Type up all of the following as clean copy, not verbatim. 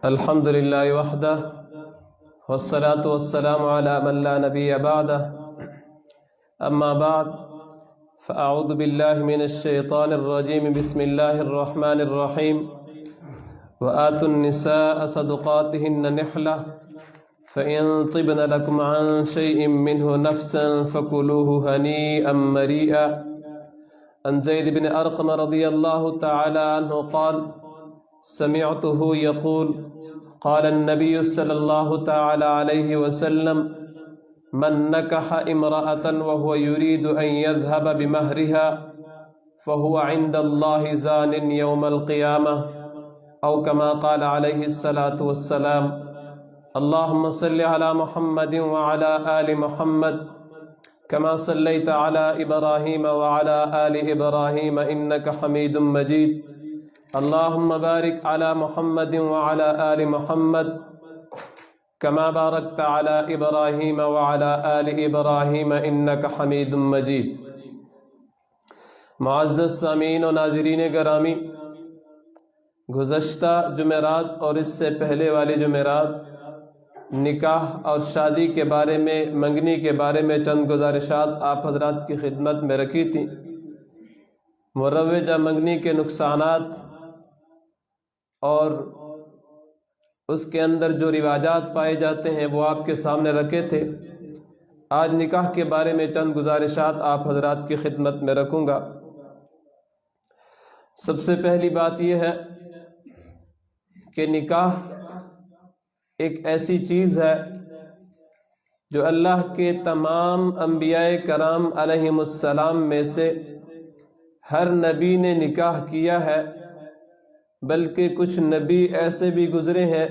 الحمد لله وحده والصلاة والسلام على من لا نبي بعده أما بعد فأعوذ بالله من الشيطان الرجيم بسم الله الرحمن الرحيم وآتوا النساء صدقاتهن نحلة فإن طبن لكم عن شيء منه نفسا فكلوه هنيئا مريئا. عن زيد بن أرقم رضي الله تعالى عنه قال سمعته يقول قال النبي صلى الله تعالى عليه وسلم من نكح امرأة وهو يريد أن يذهب بمهرها فهو عند الله زان يوم القيامة أو كما قال عليه الصلاة والسلام. اللهم صل على محمد وعلى آل محمد كما صليت على إبراهيم وعلى آل إبراهيم إنك حميد مجيد. اللهم بارك على محمد وعلى آل محمد كما باركت على إبراهيم وعلى آل إبراهيم إنك حميد مجيد. معزز سامعین و ناظرین گرامی، گزشتہ جمعرات اور اس سے پہلے والی جمعرات نکاح اور شادی کے بارے میں، منگنی کے بارے میں چند گزارشات آپ حضرات کی خدمت میں رکھی تھی. مروجہ منگنی کے نقصانات اور اس کے اندر جو رواجات پائے جاتے ہیں وہ آپ کے سامنے رکھے تھے. آج نکاح کے بارے میں چند گزارشات آپ حضرات کی خدمت میں رکھوں گا. سب سے پہلی بات یہ ہے کہ نکاح ایک ایسی چیز ہے جو اللہ کے تمام انبیاء کرام علیہم السلام میں سے ہر نبی نے نکاح کیا ہے، بلکہ کچھ نبی ایسے بھی گزرے ہیں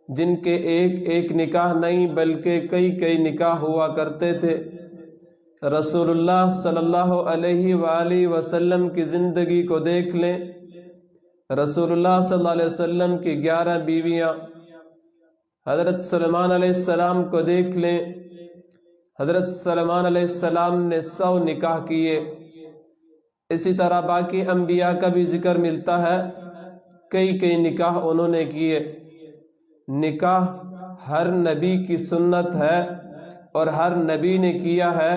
جن کے ایک نکاح نہیں بلکہ کئی نکاح ہوا کرتے تھے. رسول اللہ صلی اللہ علیہ وآلہ وسلم کی زندگی کو دیکھ لیں. رسول اللہ صلی اللہ علیہ وسلم کی 11 بیویاں. حضرت سلیمان علیہ السلام کو دیکھ لیں. حضرت سلیمان علیہ السلام نے 100 نکاح کیے. اسی طرح باقی انبیاء کا بھی ذکر ملتا ہے، کئی نکاح انہوں نے کیے. نکاح ہر نبی کی سنت ہے اور ہر نبی نے کیا ہے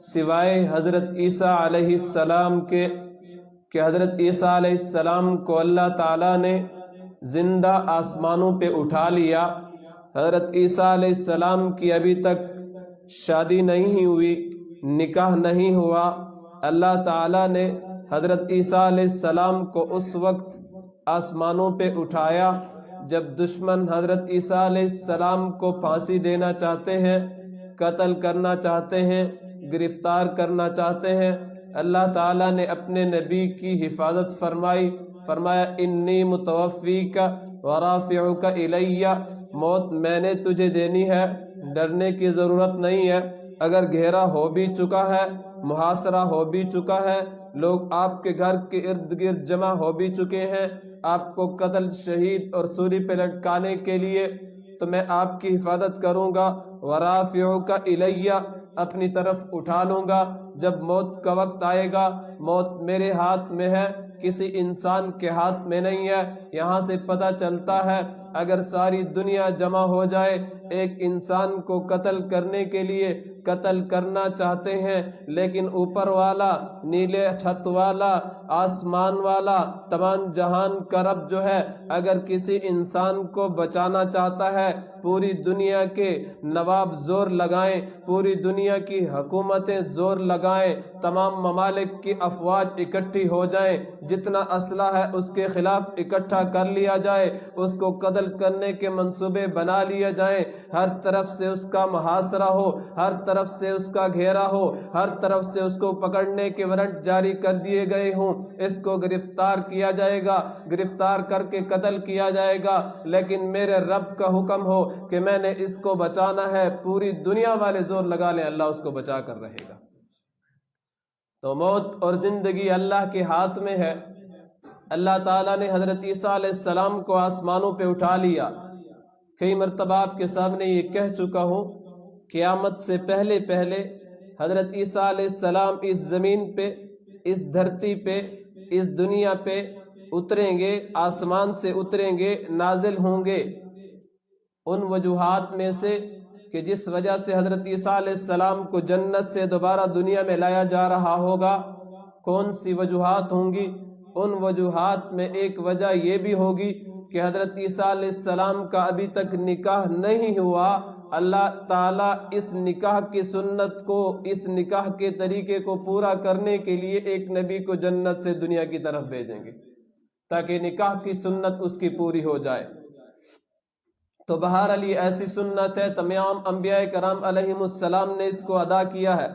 سوائے حضرت عیسیٰ علیہ السلام کے، کہ حضرت عیسیٰ علیہ السلام کو اللہ تعالیٰ نے زندہ آسمانوں پہ اٹھا لیا. حضرت عیسیٰ علیہ السلام کی ابھی تک شادی نہیں ہوئی، نکاح نہیں ہوا. اللہ تعالیٰ نے حضرت عیسیٰ علیہ السلام کو اس وقت آسمانوں پہ اٹھایا جب دشمن حضرت عیسیٰ علیہ السلام کو پھانسی دینا چاہتے ہیں، قتل کرنا چاہتے ہیں، گرفتار کرنا چاہتے ہیں. اللہ تعالیٰ نے اپنے نبی کی حفاظت فرمائی، فرمایا انی متوفیک ورافعک الی، موت میں نے تجھے دینی ہے، ڈرنے کی ضرورت نہیں ہے. اگر گھیرا ہو بھی چکا ہے، محاصرہ ہو بھی چکا ہے، لوگ آپ کے گھر کے ارد گرد جمع ہو بھی چکے ہیں آپ کو قتل، شہید اور سولی پہ لٹکانے کے لیے، تو میں آپ کی حفاظت کروں گا. ورافعک الی، اپنی طرف اٹھا لوں گا. جب موت کا وقت آئے گا، موت میرے ہاتھ میں ہے، کسی انسان کے ہاتھ میں نہیں ہے. یہاں سے پتہ چلتا ہے اگر ساری دنیا جمع ہو جائے ایک انسان کو قتل کرنے کے لیے، قتل کرنا چاہتے ہیں، لیکن اوپر والا، نیلے چھت والا، آسمان والا، تمام جہان کا رب جو ہے اگر کسی انسان کو بچانا چاہتا ہے، پوری دنیا کے نواب زور لگائیں، پوری دنیا کی حکومتیں زور لگائیں، تمام ممالک کی افواج اکٹھی ہو جائیں، جتنا اسلحہ ہے اس کے خلاف اکٹھا کر لیا جائے، اس کو قتل کرنے کے منصوبے بنا لیے جائیں، ہر طرف سے اس کا محاصرہ ہو، ہر طرف سے اس کا گھیرا ہو، ہر طرف سے اس کو پکڑنے کے وارنٹ جاری کر دیے گئے ہوں، اس کو گرفتار کیا جائے گا، گرفتار کر کے قتل کیا جائے گا، لیکن میرے رب کا حکم ہو کہ میں نے اس کو بچانا ہے، پوری دنیا والے زور لگا لیں، اللہ اس کو بچا کر رہے گا. تو موت اور زندگی اللہ کے ہاتھ میں ہے. اللہ تعالیٰ نے حضرت عیسیٰ علیہ السلام کو آسمانوں پہ اٹھا لیا. کئی مرتبہ آپ کے سامنے یہ کہہ چکا ہوں، قیامت سے پہلے حضرت عیسیٰ علیہ السلام اس زمین پہ، اس دھرتی پہ، اس دنیا پہ اتریں گے، آسمان سے اتریں گے، نازل ہوں گے۔ ان وجوہات میں سے کہ جس وجہ سے حضرت عیسیٰ علیہ السلام کو جنت سے دوبارہ دنیا میں لایا جا رہا ہوگا، کون سی وجوہات ہوں گی؟ ان وجوہات میں ایک وجہ یہ بھی ہوگی کہ حضرت عیسیٰ علیہ السلام کا ابھی تک نکاح نہیں ہوا۔ اللہ تعالیٰ اس نکاح کی سنت کو، اس نکاح کے طریقے کو پورا کرنے کے لیے ایک نبی کو جنت سے دنیا کی طرف بھیجیں گے تاکہ نکاح کی سنت اس کی پوری ہو جائے۔ تو بہرحال یہ ایسی سنت ہے، تمام انبیاء کرام علیہم السلام نے اس کو ادا کیا ہے۔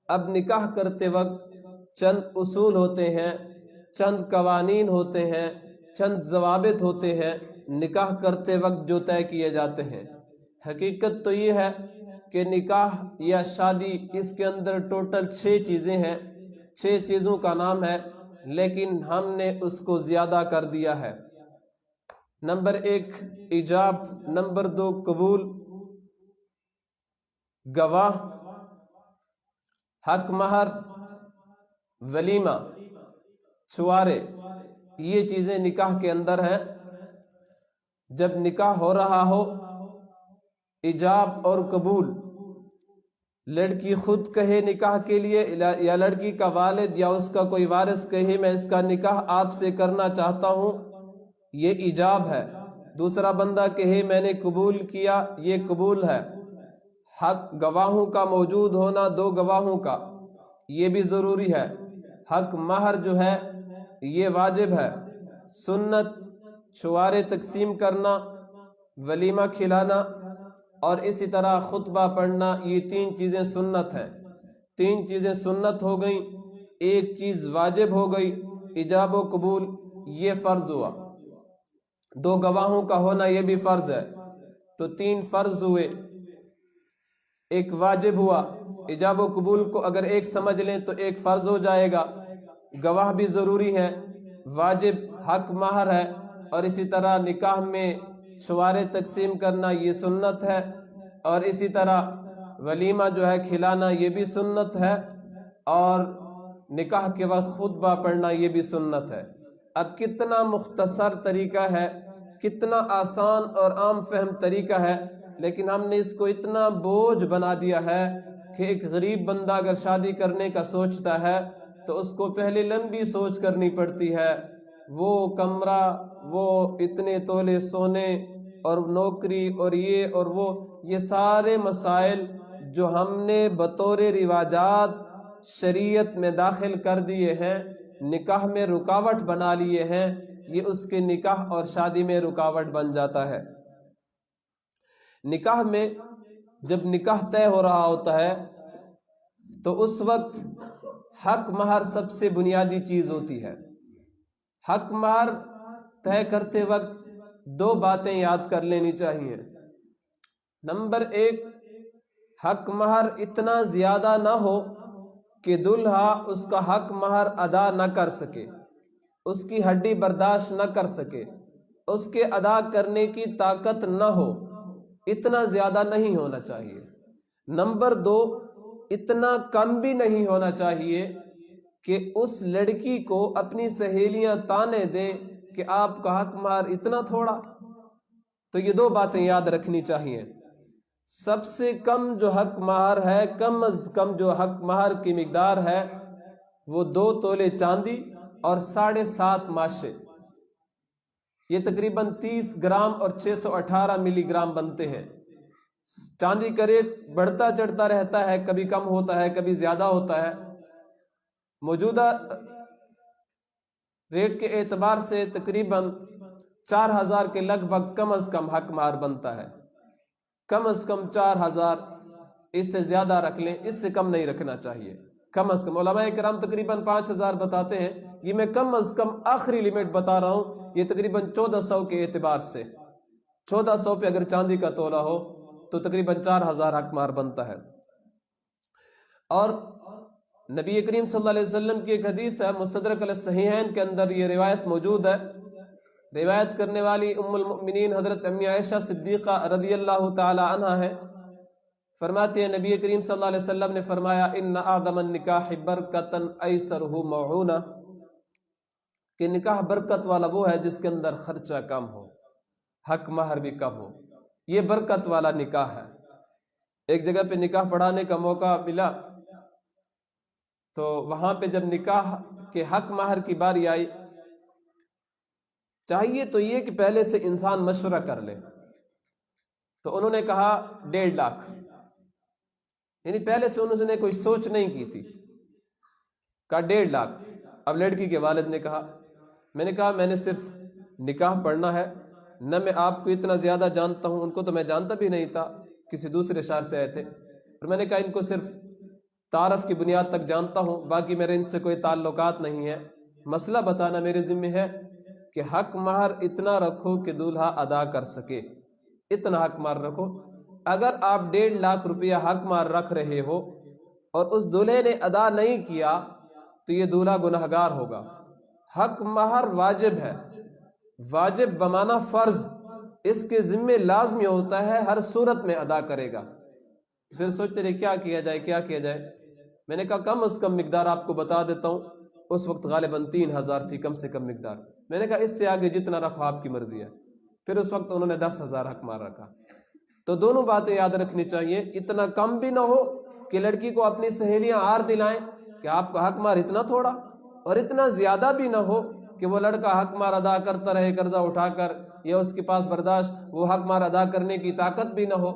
اب نکاح کرتے وقت چند اصول ہوتے ہیں، چند قوانین ہوتے ہیں، چند ضوابط ہوتے ہیں نکاح کرتے وقت جو طے کیے جاتے ہیں۔ حقیقت تو یہ ہے کہ نکاح یا شادی، اس کے اندر ٹوٹل 6 چیزیں ہیں، 6 چیزوں کا نام ہے، لیکن ہم نے اس کو زیادہ کر دیا ہے۔ نمبر 1 ایجاب، نمبر 2 قبول، گواہ، حق مہر، ولیمہ، چھوارے، یہ چیزیں نکاح کے اندر ہیں۔ جب نکاح ہو رہا ہو، ایجاب اور قبول، لڑکی خود کہے نکاح کے لیے یا لڑکی کا والد یا اس کا کوئی وارث کہے میں اس کا نکاح آپ سے کرنا چاہتا ہوں، یہ ایجاب ہے۔ دوسرا بندہ کہے میں نے قبول کیا، یہ قبول ہے۔ حق گواہوں کا موجود ہونا، 2 گواہوں کا، یہ بھی ضروری ہے۔ حق مہر جو ہے یہ واجب ہے۔ سنت چھوارے تقسیم کرنا، ولیمہ کھلانا اور اسی طرح خطبہ پڑھنا، یہ 3 چیزیں سنت ہیں۔ 3 چیزیں سنت ہو گئیں، ایک چیز واجب ہو گئی، ایجاب و قبول، یہ فرض ہوا۔ 2 گواہوں کا ہونا یہ بھی فرض ہے، تو 3 فرض ہوئے، ایک واجب ہوا۔ ایجاب و قبول کو اگر ایک سمجھ لیں تو ایک فرض ہو جائے گا۔ گواہ بھی ضروری ہے، واجب حق مہر ہے، اور اسی طرح نکاح میں چھوارے تقسیم کرنا یہ سنت ہے، اور اسی طرح ولیمہ جو ہے کھلانا یہ بھی سنت ہے، اور نکاح کے وقت خطبہ پڑھنا یہ بھی سنت ہے۔ اب کتنا مختصر طریقہ ہے، کتنا آسان اور عام فہم طریقہ ہے، لیکن ہم نے اس کو اتنا بوجھ بنا دیا ہے کہ ایک غریب بندہ اگر شادی کرنے کا سوچتا ہے تو اس کو پہلے لمبی سوچ کرنی پڑتی ہے۔ وہ کمرہ، وہ اتنے تولے سونے اور نوکری اور یہ اور وہ، یہ سارے مسائل جو ہم نے بطور رواجات شریعت میں داخل کر دیے ہیں، نکاح میں رکاوٹ بنا لیے ہیں، یہ اس کے نکاح اور شادی میں رکاوٹ بن جاتا ہے۔ نکاح میں جب نکاح طے ہو رہا ہوتا ہے تو اس وقت حق مہر سب سے بنیادی چیز ہوتی ہے۔ حق مہر طے کرتے وقت 2 باتیں یاد کر لینی چاہیے۔ نمبر 1، حق مہر اتنا زیادہ نہ ہو کہ دلہا اس کا حق مہر ادا نہ کر سکے، اس کی ہڈی برداشت نہ کر سکے، اس کے ادا کرنے کی طاقت نہ ہو، اتنا زیادہ نہیں ہونا چاہیے۔ نمبر 2، اتنا کم بھی نہیں ہونا چاہیے کہ اس لڑکی کو اپنی سہیلیاں طانے دیں کہ آپ کا حق مہر اتنا تھوڑا۔ تو یہ 2 باتیں یاد رکھنی چاہیے۔ سب سے کم جو حق مہر ہے، کم از کم جو حق مہر کی مقدار ہے وہ 2 تولے چاندی اور 7.5 ماشے، یہ تقریباً 30 گرام اور 618 ملی گرام بنتے ہیں۔ چاندی کا ریٹ بڑھتا چڑھتا رہتا ہے، کبھی کم ہوتا ہے، کبھی زیادہ ہوتا ہے۔ موجودہ ریٹ کے اعتبار سے تقریباً 4000 کے لگ بھگ کم از کم حق مہر بنتا ہے۔ کم از کم 4000، اس سے زیادہ رکھ لیں، اس سے کم نہیں رکھنا چاہیے۔ کم از کم علماء کرام تقریباً 5000 بتاتے ہیں، یہ میں کم از کم آخری لیمٹ بتا رہا ہوں، یہ تقریباً 1400 کے اعتبار سے 1400 پہ اگر چاندی کا تولہ ہو تو تقریباً 4000 حق مہر بنتا ہے۔ اور نبی کریم صلی اللہ علیہ وسلم کی ایک حدیث ہے، مستدرک علی الصحیحین کے اندر یہ روایت موجود ہے۔ روایت کرنے والی ام المؤمنین حضرت امی عائشہ صدیقہ رضی اللہ تعالی عنہا ہے۔ فرماتی ہیں نبی کریم صلی اللہ علیہ وسلم نے فرمایا ان اعظم النکاح برکتاً ایسرہ موعونہ، کہ نکاح برکت والا وہ ہے جس کے اندر خرچہ کم ہو، حق مہر بھی کم ہو، یہ برکت والا نکاح ہے۔ ایک جگہ پہ نکاح پڑھانے کا موقع ملا تو وہاں پہ جب نکاح کے حق مہر کی باری آئی، چاہیے تو یہ کہ پہلے سے انسان مشورہ کر لے، تو انہوں نے کہا 1.5 لاکھ، یعنی پہلے سے انہوں نے کوئی سوچ نہیں کی تھی، کہا 1.5 لاکھ۔ اب لڑکی کے والد نے کہا، میں نے کہا میں نے صرف نکاح پڑھنا ہے، نہ میں آپ کو اتنا زیادہ جانتا ہوں، ان کو تو میں جانتا بھی نہیں تھا، کسی دوسرے شہر سے آئے تھے، اور میں نے کہا ان کو صرف تعارف کی بنیاد تک جانتا ہوں، باقی میرے ان سے کوئی تعلقات نہیں ہے، مسئلہ بتانا میرے ذمہ ہے کہ حق مہر اتنا رکھو کہ دولہا ادا کر سکے، اتنا حق مہر رکھو۔ اگر آپ 1.5 لاکھ روپیہ حق مہر رکھ رہے ہو اور اس دولہے نے ادا نہیں کیا تو یہ دولہا گنہگار ہوگا۔ حق مہر واجب ہے، واجب بمانا فرض، اس کے ذمہ لازمی ہوتا ہے، ہر صورت میں ادا کرے گا۔ پھر سوچتے رہے کیا کیا جائے کیا کیا جائے، میں نے کہا کم از کم مقدار آپ کو بتا دیتا ہوں، اس وقت غالباً 3,000 تھی کم سے کم مقدار، میں نے کہا اس سے آگے جتنا رکھو آپ کی مرضی ہے۔ پھر اس وقت انہوں نے 10,000 حق مہر رکھا۔ تو دونوں باتیں یاد رکھنی چاہیے، اتنا کم بھی نہ ہو کہ لڑکی کو اپنی سہیلیاں آر دلائیں کہ آپ کا حق مہر اتنا تھوڑا، اور اتنا زیادہ بھی نہ ہو کہ وہ لڑکا حق مہر ادا کرتا رہے قرضہ اٹھا کر، یا اس کے پاس برداشت وہ حق مہر ادا کرنے کی طاقت بھی نہ ہو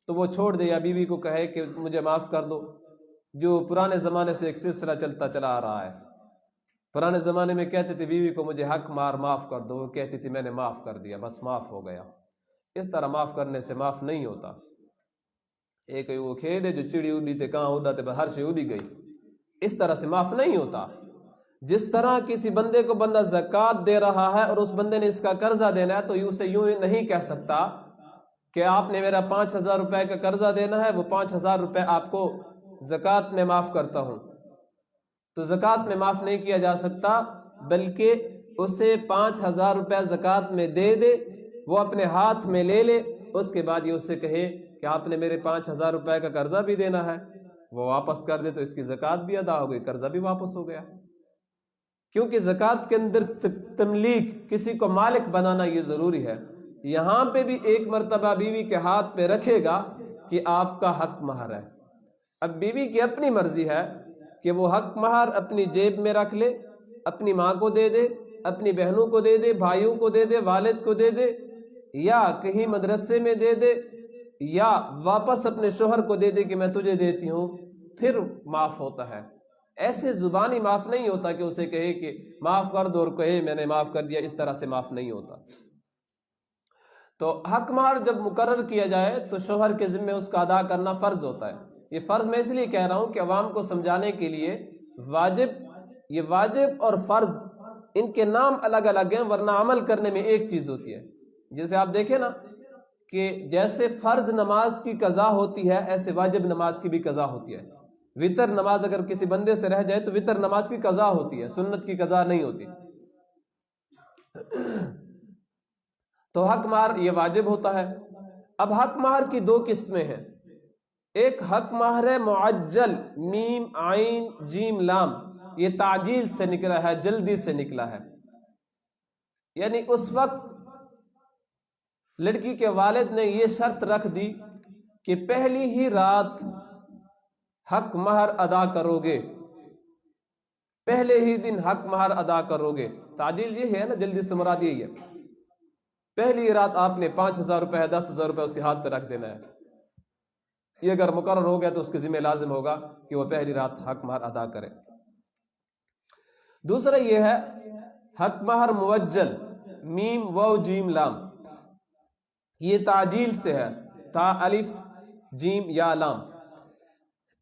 تو وہ چھوڑ دے، یا بیوی کو کہے کہ مجھے معاف کر دو، جو پرانے زمانے سے ایک سلسلہ چلتا چلا آ رہا ہے۔ پرانے زمانے میں کہتے تھے بیوی کو مجھے حق مہر معاف کر دو، وہ کہتی تھی میں نے معاف کر دیا، بس معاف ہو گیا۔ اس طرح معاف کرنے سے معاف نہیں ہوتا۔ ایک وہ کھیل ہے جو چڑی اڑی تھے کہاں اڑا تھے ہر شے اڑی گئی، اس طرح سے معاف نہیں ہوتا۔ جس طرح کسی بندے کو بندہ زکوٰۃ دے رہا ہے اور اس بندے نے اس کا قرضہ دینا ہے، تو اسے یوں نہیں کہہ سکتا کہ آپ نے میرا 5,000 روپے کا قرضہ دینا ہے، وہ 5,000 روپے آپ کو زکوٰۃ میں معاف کرتا ہوں، تو زکوٰۃ میں معاف نہیں کیا جا سکتا، بلکہ اسے 5,000 روپے زکوٰۃ میں دے دے، وہ اپنے ہاتھ میں لے لے، اس کے بعد یہ اسے کہے کہ آپ نے میرے 5,000 روپے کا قرضہ بھی دینا ہے، وہ واپس کر دے تو اس کی زکوٰۃ بھی ادا ہو گئی، قرضہ بھی واپس ہو گیا۔ کیونکہ زکوٰۃ کے اندر تملیک، کسی کو مالک بنانا یہ ضروری ہے۔ یہاں پہ بھی ایک مرتبہ بیوی کے ہاتھ پہ رکھے گا کہ آپ کا حق مہر ہے۔ اب بیوی کی اپنی مرضی ہے کہ وہ حق مہر اپنی جیب میں رکھ لے، اپنی ماں کو دے دے، اپنی بہنوں کو دے دے، بھائیوں کو دے دے، والد کو دے دے، یا کہیں مدرسے میں دے دے، یا واپس اپنے شوہر کو دے دے کہ میں تجھے دیتی ہوں، پھر معاف ہوتا ہے۔ ایسے زبانی معاف نہیں ہوتا کہ اسے کہے کہ معاف کر دو اور کہے میں نے معاف کر دیا، اس طرح سے معاف نہیں ہوتا۔ تو حق مہر جب مقرر کیا جائے تو شوہر کے ذمہ اس کا ادا کرنا فرض ہوتا ہے۔ یہ فرض میں اس لیے کہہ رہا ہوں کہ عوام کو سمجھانے کے لیے، یہ واجب اور فرض ان کے نام الگ الگ ہیں، ورنہ عمل کرنے میں ایک چیز ہوتی ہے۔ جیسے آپ دیکھیں نا کہ جیسے فرض نماز کی قضا ہوتی ہے، ایسے واجب نماز کی بھی قضا ہوتی ہے۔ وطر نماز اگر کسی بندے سے رہ جائے تو وطر نماز کی قضا ہوتی ہے، سنت کی قضا نہیں ہوتی۔ تو حق مہر یہ واجب ہوتا ہے۔ اب حق مہر کی 2 قسمیں ہیں، ایک حق مہر ہے معجل، میم عین جیم لام، یہ تعجیل سے نکلا ہے، جلدی سے نکلا ہے، یعنی اس وقت لڑکی کے والد نے یہ شرط رکھ دی کہ پہلی ہی رات حق مہر ادا کرو گے، پہلے ہی دن حق مہر ادا کرو گے۔ تعجیل یہ ہے نا، جلدی سے مراد یہی ہے، پہلی رات آپ نے 5,000 روپے 10,000 روپے اس کے ہاتھ پہ رکھ دینا ہے۔ یہ اگر مقرر ہو گیا تو اس کے ذمہ لازم ہوگا کہ وہ پہلی رات حق مہر ادا کرے۔ دوسرا یہ ہے حق مہر موجل، میم واو جیم لام، یہ تعجیل سے ہے، تا الف جیم یا لام۔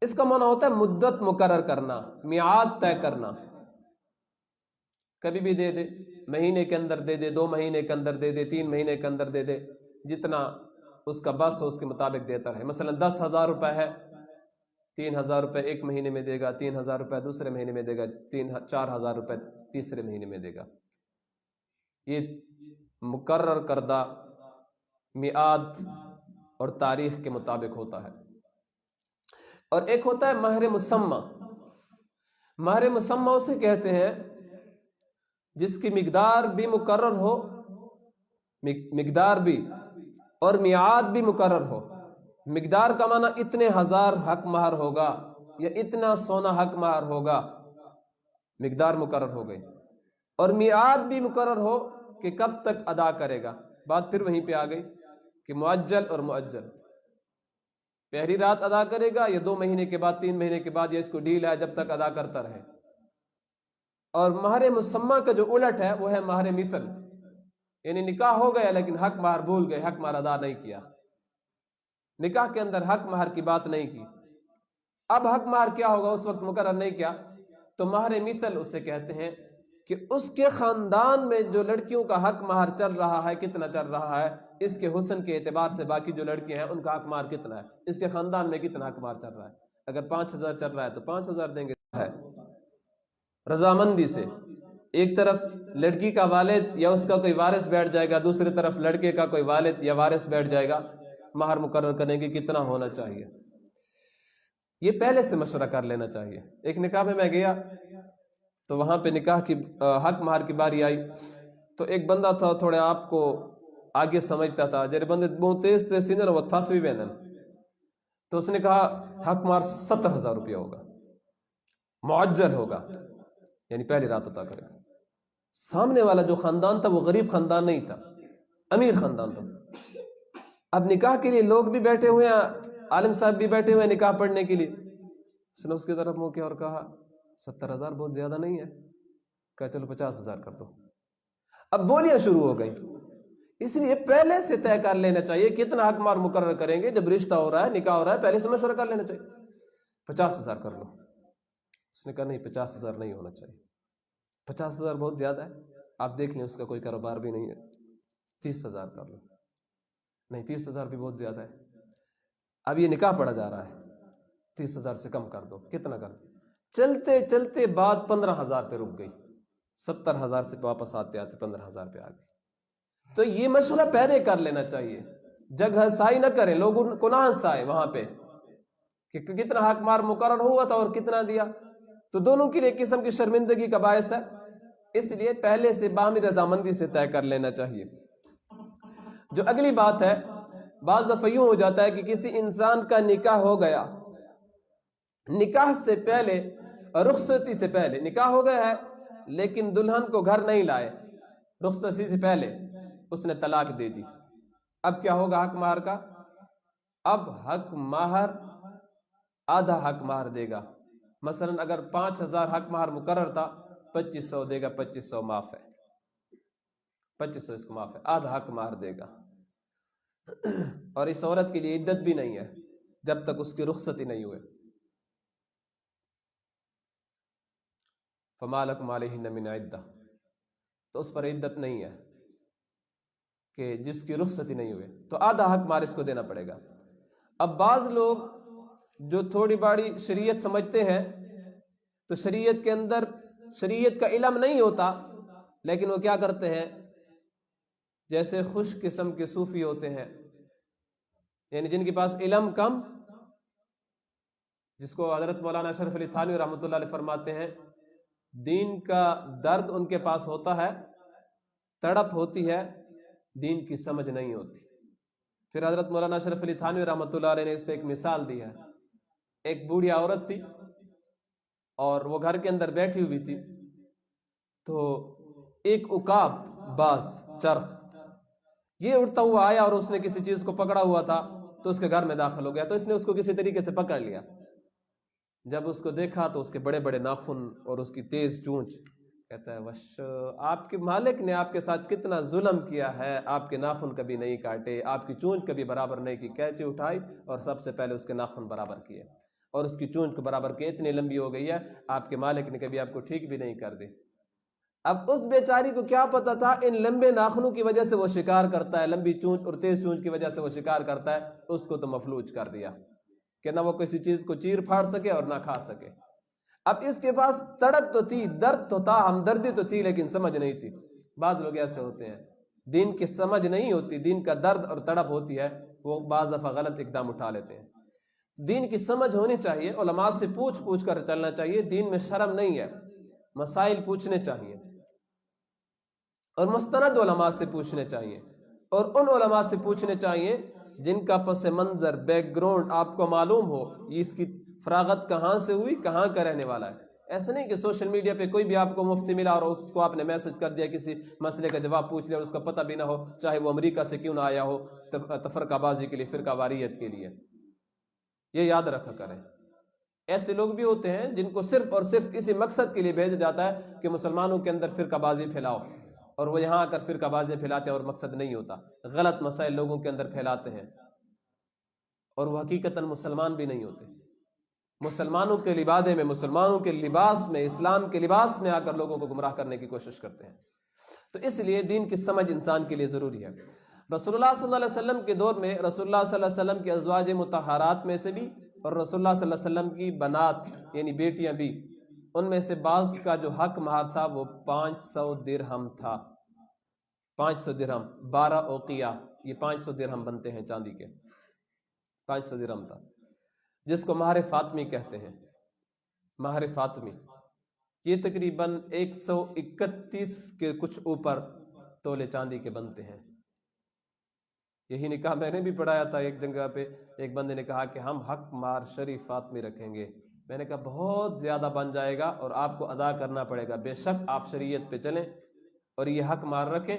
اس کا معنی ہوتا ہے مدت مقرر کرنا، میعاد طے کرنا، کبھی بھی دے دے، مہینے کے اندر دے دے، 2 مہینے کے اندر دے دے، 3 مہینے کے اندر دے دے، جتنا اس کا بس ہو اس کے مطابق دیتا رہے۔ مثلا 10,000 روپے ہے، 3,000 روپے ایک مہینے میں دے گا، 3,000 روپے دوسرے مہینے میں دے گا، 4,000 روپے تیسرے مہینے میں دے گا۔ یہ مقرر کردہ میعاد اور تاریخ کے مطابق ہوتا ہے۔ اور ایک ہوتا ہے مہر مسمى۔ مہر مسمى اسے کہتے ہیں جس کی مقدار بھی مقرر ہو، مقدار بھی اور میعاد بھی مقرر ہو۔ مقدار کا معنی اتنے ہزار حق مہر ہوگا یا اتنا سونا حق مہر ہوگا، مقدار مقرر ہو گئی، اور میعاد بھی مقرر ہو کہ کب تک ادا کرے گا۔ بات پھر وہیں پہ آ گئی کہ معجل اور مؤجل، پہلی رات ادا کرے گا یا 2 مہینے کے بعد، 3 مہینے کے بعد، یا اس کو ڈیل ہے جب تک ادا کرتا رہے۔ اور مہر مسمہ کا جو الٹ ہے وہ ہے مہر مثل، یعنی نکاح ہو گیا لیکن حق مہر بھول گئے، حق مہر ادا نہیں کیا، نکاح کے اندر حق مہر کی بات نہیں کی۔ اب حق مہر کیا ہوگا اس وقت مقرر نہیں کیا، تو مہر مثل اسے کہتے ہیں کہ اس کے خاندان میں جو لڑکیوں کا حق مہر چل رہا ہے کتنا چل رہا ہے، اس کے حسن کے اعتبار سے باقی جو لڑکیاں ہیں ان کا حق مہر کتنا ہے، اس کے خاندان میں کتنا حق مہر چل رہا ہے۔ اگر 5,000 چل رہا ہے تو 5,000 دیں گے، ہے رضامندی سے۔ ایک طرف لڑکی کا والد یا اس کا کوئی وارث بیٹھ جائے گا، دوسری طرف لڑکے کا کوئی والد یا وارث بیٹھ جائے گا، مہر مقرر کریں گے کتنا ہونا چاہیے۔ یہ پہلے سے مشورہ کر لینا چاہیے۔ ایک نکاح میں گیا تو وہاں پہ نکاح کی حق مہر کی باری آئی، تو ایک بندہ تھا تھوڑے آپ کو آگے سمجھتا تھا، جرے بندے بہت تیز تیز سینر وہ پھنس بھی ویندن، تو اس نے کہا حق مہر 70,000 روپیہ ہوگا، معجل ہوگا، یعنی پہلی رات عطا کرے گا۔ سامنے والا جو خاندان تھا وہ غریب خاندان نہیں تھا، امیر خاندان تھا۔ اب نکاح کے لیے لوگ بھی بیٹھے ہوئے ہیں، عالم صاحب بھی بیٹھے ہوئے ہیں نکاح پڑھنے کے لیے۔ اس نے اس کی طرف منہ کیا اور کہا 70,000 بہت زیادہ نہیں ہے، کہا چلو 50,000 کر دو۔ اب بولیاں شروع ہو گئی۔ اس لیے پہلے سے طے کر لینا چاہیے کتنا حق مہر مقرر کریں گے، جب رشتہ ہو رہا ہے، نکاح ہو رہا ہے، پہلے سے مشورہ کر لینا چاہیے۔ 50,000 کر لو۔ اس نے کہا نہیں 50,000 نہیں ہونا چاہیے، 50,000 بہت زیادہ ہے، آپ دیکھ لیں اس کا کوئی کاروبار بھی نہیں ہے، 30,000 کر لو۔ نہیں 30,000 بھی بہت زیادہ ہے، اب یہ نکاح پڑھا جا رہا ہے، 30,000 سے کم کر دو۔ کتنا کر دو؟ چلتے چلتے بات 15,000 پہ رک گئی، 70,000 سے واپس آتے آتے 15,000 پہ آ گئی۔ تو یہ مشورہ پہلے کر لینا چاہیے، جگہ سائی نہ کریں، لوگوں کو نہ ہنسائے وہاں پہ کہ کتنا حق مہر مقرر ہوا تھا اور کتنا دیا، تو دونوں کے لیے ایک قسم کی شرمندگی کا باعث ہے۔ اس لیے پہلے سے باہمی رضامندی سے طے کر لینا چاہیے۔ جو اگلی بات ہے، بعض دفعہ یوں ہو جاتا ہے کہ کسی انسان کا نکاح ہو گیا، نکاح سے پہلے، رخصتی سے پہلے نکاح ہو گیا ہے لیکن دلہن کو گھر نہیں لائے، رخصتی سے پہلے اس نے طلاق دے دی۔ اب کیا ہوگا حق مہر کا؟ اب حق مہر آدھا حق مہر دے گا۔ مثلا اگر 5,000 حق مہر مقرر تھا، 2,500 دے گا، 2,500 معاف ہے، 2,500 اس کو معاف ہے، آدھا حق مہر دے گا۔ اور اس عورت کے لیے عدت بھی نہیں ہے جب تک اس کی رخصتی نہیں ہوئے۔ فما لکم علیہن من عدہ، تو اس پر عدت نہیں ہے کہ جس کی رخصتی نہیں ہوئے، تو آدھا حق مہر اس کو دینا پڑے گا۔ اب بعض لوگ جو تھوڑی باڑی شریعت سمجھتے ہیں، تو شریعت کے اندر شریعت کا علم نہیں ہوتا، لیکن وہ کیا کرتے ہیں، جیسے خوش قسم کے صوفی ہوتے ہیں، یعنی جن کے پاس علم کم، جس کو حضرت مولانا اشرف علی تھانوی رحمۃ اللہ علیہ فرماتے ہیں دین کا درد ان کے پاس ہوتا ہے، تڑپ ہوتی ہے، دین کی سمجھ نہیں ہوتی۔ پھر حضرت مولانا اشرف علی تھانوی رحمۃ اللہ علیہ نے اس پہ ایک مثال دی ہے۔ ایک بوڑھی عورت تھی اور وہ گھر کے اندر بیٹھی ہوئی تھی، تو ایک عقاب باز چرخ یہ اڑتا ہوا آیا اور اس نے کسی چیز کو پکڑا ہوا تھا، تو اس کے گھر میں داخل ہو گیا، تو اس نے اس کو کسی طریقے سے پکڑ لیا۔ جب اس کو دیکھا تو اس کے بڑے بڑے ناخن اور اس کی تیز چونچ، کہتا ہے وش، آپ کے مالک نے آپ کے ساتھ کتنا ظلم کیا ہے، آپ کے ناخن کبھی نہیں کاٹے، آپ کی چونچ کبھی برابر نہیں کی، کینچی اٹھائی اور سب سے پہلے اس کے ناخن برابر کیے اور اس کی چونچ کو برابر کی، اتنی لمبی ہو گئی ہے، آپ کے مالک نے کبھی آپ کو ٹھیک بھی نہیں کر دی۔ اب اس بیچاری کو کیا پتا تھا ان لمبے ناخنوں کی وجہ سے وہ شکار کرتا ہے، لمبی چونچ اور تیز چونچ کی وجہ سے وہ شکار کرتا ہے، اس کو تو مفلوج کر دیا کہ نہ وہ کسی چیز کو چیر پھاڑ سکے اور نہ کھا سکے۔ اب اس کے پاس تڑپ تو تھی، درد تو تھا، ہمدردی تو تھی، لیکن سمجھ نہیں تھی۔ بعض لوگ ایسے ہوتے ہیں، دین کی سمجھ نہیں ہوتی، دین کا درد اور تڑپ ہوتی ہے، وہ بعض دفعہ غلط اقدام اٹھا لیتے ہیں۔ دین کی سمجھ ہونی چاہیے، علماء سے پوچھ پوچھ کر چلنا چاہیے، دین میں شرم نہیں ہے، مسائل پوچھنے چاہیے۔ اور مستند علماء سے پوچھنے چاہیے، اور ان علماء سے پوچھنے چاہیے جن کا پس منظر، بیک گراؤنڈ آپ کو معلوم ہو، یہ اس کی فراغت کہاں سے ہوئی، کہاں کا رہنے والا ہے۔ ایسا نہیں کہ سوشل میڈیا پہ کوئی بھی آپ کو مفتی ملا اور اس کو آپ نے میسج کر دیا، کسی مسئلے کا جواب پوچھ لیا اور اس کا پتہ بھی نہ ہو، چاہے وہ امریکہ سے کیوں نہ آیا ہو، تفرقہ بازی کے لیے، فرقہ واریت کے لیے۔ یہ یاد رکھا کریں، ایسے لوگ بھی ہوتے ہیں جن کو صرف اور صرف اسی مقصد کے لیے بھیجا جاتا ہے کہ مسلمانوں کے اندر فرقہ بازی پھیلاؤ، اور وہ یہاں آ کر فرقہ بازی پھیلاتے ہیں اور مقصد نہیں ہوتا، غلط مسائل لوگوں کے اندر پھیلاتے ہیں، اور وہ حقیقتاً مسلمان بھی نہیں ہوتے۔ مسلمانوں کے لبادے میں، مسلمانوں کے لباس میں، اسلام کے لباس میں آ کر لوگوں کو گمراہ کرنے کی کوشش کرتے ہیں۔ تو اس لیے دین کی سمجھ انسان کے لیے ضروری ہے۔ رسول اللہ صلی اللہ علیہ وسلم کے دور میں رسول اللہ صلی اللہ علیہ وسلم کے ازواج مطہرات میں سے بھی، اور رسول اللہ صلی اللہ علیہ وسلم کی بنات یعنی بیٹیاں بھی، ان میں سے بعض کا جو حق مہر تھا وہ 500 درہم تھا۔ 500 درہم، 12 اوقیہ، یہ 500 درہم بنتے ہیں چاندی کے، 500 درہم تھا، جس کو مہر فاطمی کہتے ہیں۔ مہر فاطمی یہ تقریباً 131 کے کچھ اوپر تولے چاندی کے بنتے ہیں۔ یہی نکاح میں نے بھی پڑھایا تھا ایک جگہ پہ، ایک بندے نے کہا کہ ہم حق مہر شریف فاطمی رکھیں گے۔ میں نے کہا بہت زیادہ بن جائے گا اور آپ کو ادا کرنا پڑے گا، بے شک آپ شریعت پہ چلیں اور یہ حق مہر رکھیں،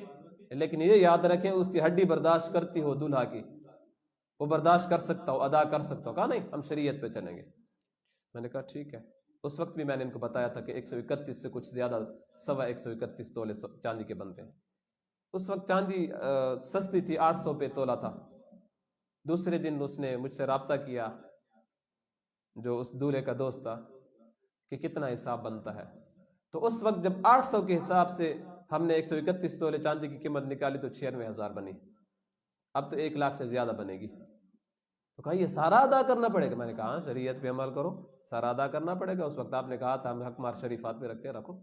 لیکن یہ یاد رکھیں اس کی ہڈی برداشت کرتی ہو دلہا کی، وہ برداشت کر سکتا ہو، ادا کر سکتا ہو۔ کہا نہیں، ہم شریعت پہ چلیں گے۔ میں نے کہا ٹھیک ہے۔ اس وقت بھی میں نے ان کو بتایا تھا کہ 131 سے کچھ زیادہ، 131 تولے چاندی کے بنتے ہیں۔ اس وقت چاندی سستی تھی، 800 پہ تولہ تھا۔ دوسرے دن اس نے مجھ سے رابطہ کیا، جو اس دولہے کا دوست تھا، کہ کتنا حساب بنتا ہے۔ تو اس وقت جب 800 کے حساب سے ہم نے 131 تولے چاندی کی قیمت نکالی تو 96,000 بنی۔ اب تو 1 لاکھ سے زیادہ بنے گی۔ تو کہا یہ سارا ادا کرنا پڑے گا؟ میں نے کہا ہاں، شریعت پہ عمل کرو، سارا ادا کرنا پڑے گا۔ اس وقت آپ نے کہا تھا ہم حق مہر شریفات میں رکھتے ہیں، رکھو۔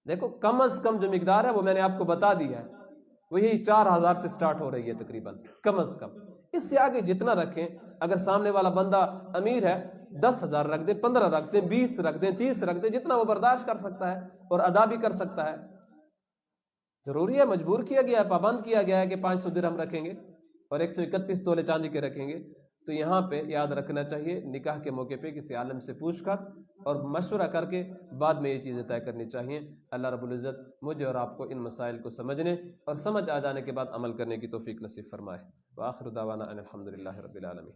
دیکھو کم از کم جو مقدار ہے وہ میں نے آپ کو بتا دی ہے، وہ یہی 4,000 سے سٹارٹ ہو رہی ہے تقریباً، کم از کم۔ اس سے آگے جتنا رکھیں، اگر سامنے والا بندہ امیر ہے 10,000 رکھ دیں، 15 رکھ دیں، 20 رکھ دیں، 30 رکھ دیں، جتنا وہ برداشت کر سکتا ہے اور ادا بھی کر سکتا ہے۔ ضروری ہے، مجبور کیا گیا ہے، پابند کیا گیا ہے کہ 500 درہم رکھیں گے اور 131 تولے چاندی کے رکھیں گے۔ تو یہاں پہ یاد رکھنا چاہیے، نکاح کے موقع پہ کسی عالم سے پوچھ کر اور مشورہ کر کے بعد میں یہ چیزیں طے کرنی چاہیے۔ اللہ رب العزت مجھے اور آپ کو ان مسائل کو سمجھنے اور سمجھ آ جانے کے بعد عمل کرنے کی توفیق نصیب فرمائے۔ وآخر دعوانا ان الحمد للہ رب العالمین۔